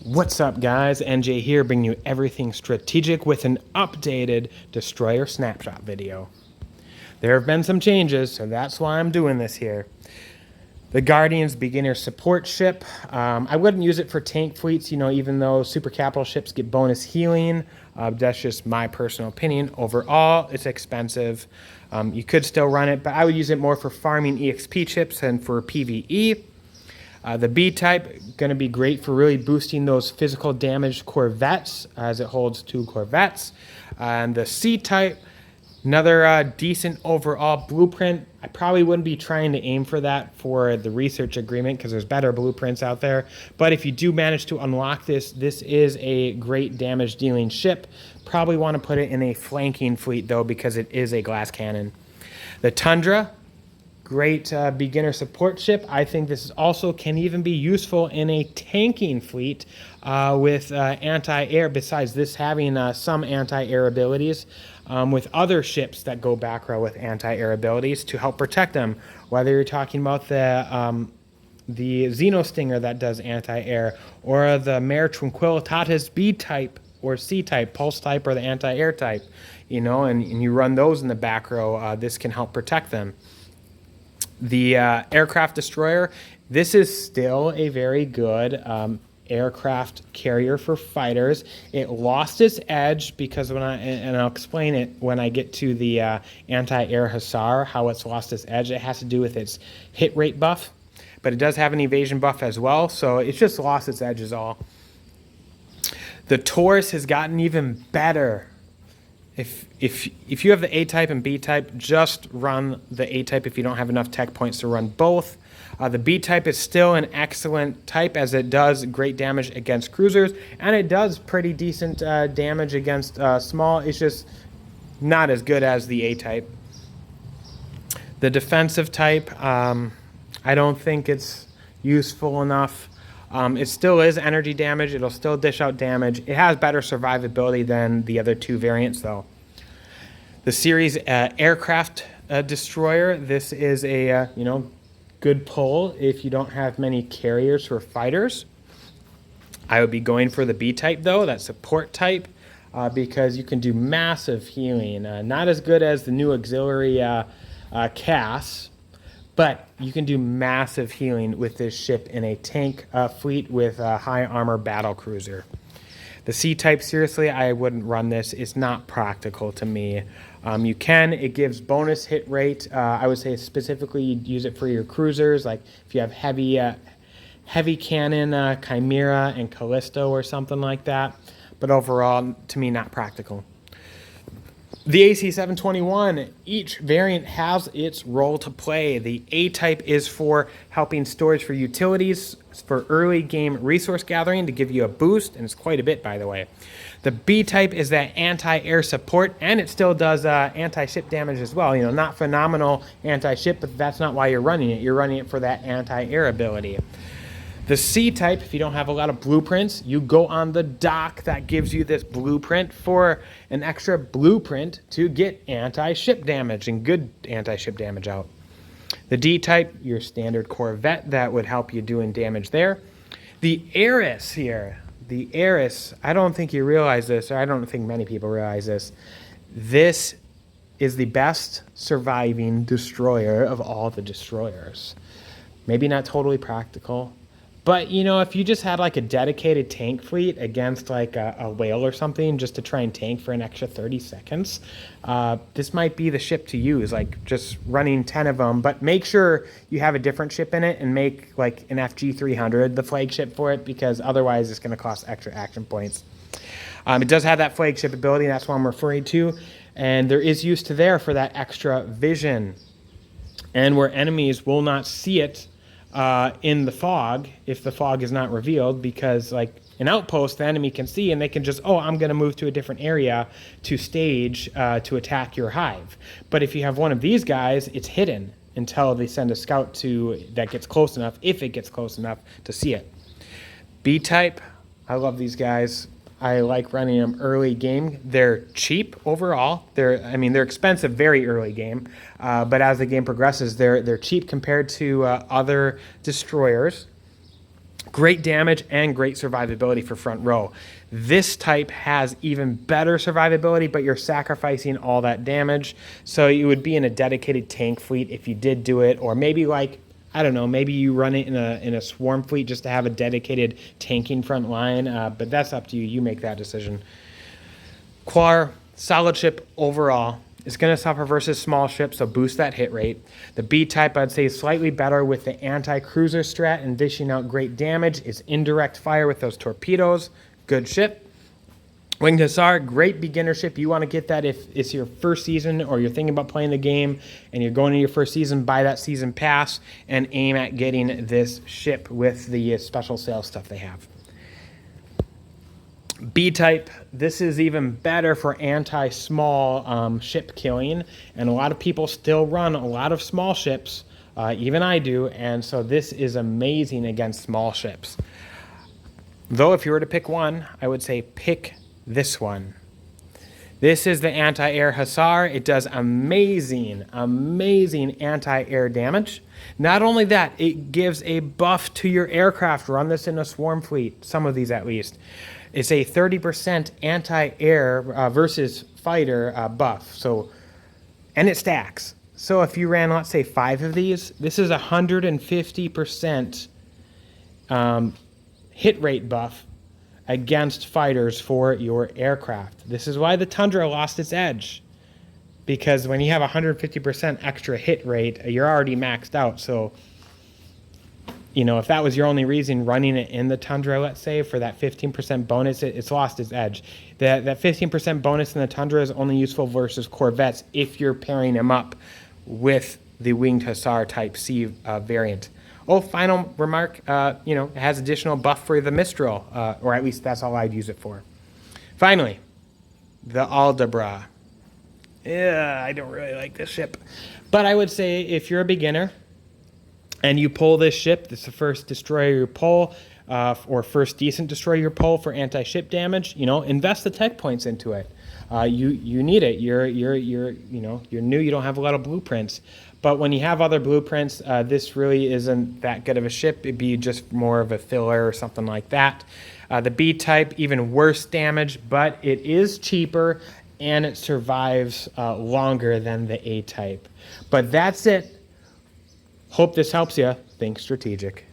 What's up, guys? NJ here, bringing you everything strategic with an updated Destroyer Snapshot video. There have been some changes, so that's why I'm doing this here. The Guardian's beginner support ship. I wouldn't use it for tank fleets, even though super capital ships get bonus healing. That's just my personal opinion. Overall, it's expensive. You could still run it, but I would use it more for farming EXP chips and for PvE. The B-type, going to be great for really boosting those physical damage corvettes, as it holds 2 corvettes. And the C-type, another decent overall blueprint. I probably wouldn't be trying to aim for that for the research agreement because there's better blueprints out there. But if you do manage to unlock this, this is a great damage dealing ship. Probably want to put it in a flanking fleet though, because it is a glass cannon. The Tundra, great beginner support ship. I think this also can even be useful in a tanking fleet with anti-air, besides this having some anti-air abilities, with other ships that go back row with anti-air abilities to help protect them. Whether you're talking about the Xeno Stinger that does anti-air, or the Mare Tranquillitatis B-type or C-type, pulse type, or the anti-air type, and you run those in the back row, this can help protect them. The aircraft destroyer, this is still a very good aircraft carrier for fighters. It lost its edge because and I'll explain it when I get to the anti-air Hussar, how it's lost its edge. It has to do with its hit rate buff, but it does have an evasion buff as well, so it's just lost its edge is all. The Taurus has gotten even better. If you have the A-type and B-type, just run the A-type if you don't have enough tech points to run both. The B-type is still an excellent type, as it does great damage against cruisers, and it does pretty decent damage against small. It's just not as good as the A-type. The defensive type, I don't think it's useful enough. It still is energy damage. It'll still dish out damage. It has better survivability than the other 2 variants, though. The series aircraft destroyer. This is a good pull if you don't have many carriers for fighters. I would be going for the B-type though, that support type, because you can do massive healing. Not as good as the new auxiliary CAS. But you can do massive healing with this ship in a tank fleet with a high armor battle cruiser. The C-type, seriously, I wouldn't run this. It's not practical to me. It gives bonus hit rate. I would say specifically you'd use it for your cruisers, like if you have heavy cannon, Chimera and Callisto or something like that. But overall, to me, not practical. The AC-721, each variant has its role to play. The A-type is for helping storage for utilities, for early game resource gathering to give you a boost, and it's quite a bit, by the way. The B-type is that anti-air support, and it still does anti-ship damage as well. Not phenomenal anti-ship, but that's not why you're running it. You're running it for that anti-air ability. The C-type, if you don't have a lot of blueprints, you go on the dock that gives you this blueprint for an extra blueprint to get anti-ship damage and good anti-ship damage out. The D-type, your standard corvette that would help you doing damage there. The Eris here, I don't think you realize this, or I don't think many people realize this. This is the best surviving destroyer of all the destroyers. Maybe not totally practical, but if you just had like a dedicated tank fleet against like a whale or something just to try and tank for an extra 30 seconds, this might be the ship to use, like just running 10 of them, but make sure you have a different ship in it and make like an FG-300 the flagship for it, because otherwise it's going to cost extra action points. It does have that flagship ability, that's what I'm referring to, and there is use to there for that extra vision, and where enemies will not see it in the fog, if the fog is not revealed, because like an outpost the enemy can see and they can just, I'm going to move to a different area to stage to attack your hive. But if you have one of these guys, it's hidden until they send a scout that gets close enough, if it gets close enough to see it. B-type, I love these guys. I like running them early game. They're cheap overall. They're expensive very early game, but as the game progresses, they're cheap compared to other destroyers. Great damage and great survivability for front row. This type has even better survivability, but you're sacrificing all that damage. So you would be in a dedicated tank fleet if you did do it, or maybe like, I don't know, maybe you run it in a swarm fleet just to have a dedicated tanking front line, but that's up to you. You make that decision. Quar, solid ship overall. It's going to suffer versus small ships, so boost that hit rate. The B-type, I'd say, is slightly better with the anti-cruiser strat and dishing out great damage. It's indirect fire with those torpedoes. Good ship. Winged Hussar, great beginner ship. You want to get that if it's your first season or you're thinking about playing the game and you're going to your first season, buy that season pass and aim at getting this ship with the special sales stuff they have. B-type, this is even better for anti-small ship killing, and a lot of people still run a lot of small ships, even I do, and so this is amazing against small ships. Though if you were to pick one, I would say pick this one. This is the anti-air Hussar. It does amazing, amazing anti-air damage. Not only that, it gives a buff to your aircraft. Run this in a swarm fleet, some of these at least. It's a 30% anti-air versus fighter buff. So, and it stacks. So if you ran, let's say, 5 of these, this is 150% hit rate buff against fighters for your aircraft. This is why the Tundra lost its edge. Because when you have 150% extra hit rate, you're already maxed out. So, you know, if that was your only reason running it in the Tundra, let's say, for that 15% bonus, it's lost its edge. That 15% bonus in the Tundra is only useful versus Corvettes if you're pairing them up with the Winged Hussar Type C variant. Oh, final remark, you know, it has additional buff for the Mistral, or at least that's all I'd use it for. Finally, the Aldabra. Yeah, I don't really like this ship. But I would say if you're a beginner, and you pull this ship, this is the first destroyer you pull, or first decent destroyer you pull for anti-ship damage. You know, invest the tech points into it. You need it. You're new. You don't have a lot of blueprints, but when you have other blueprints, this really isn't that good of a ship. It'd be just more of a filler or something like that. The B type, even worse damage, but it is cheaper and it survives longer than the A type. But that's it. Hope this helps you. Think strategic.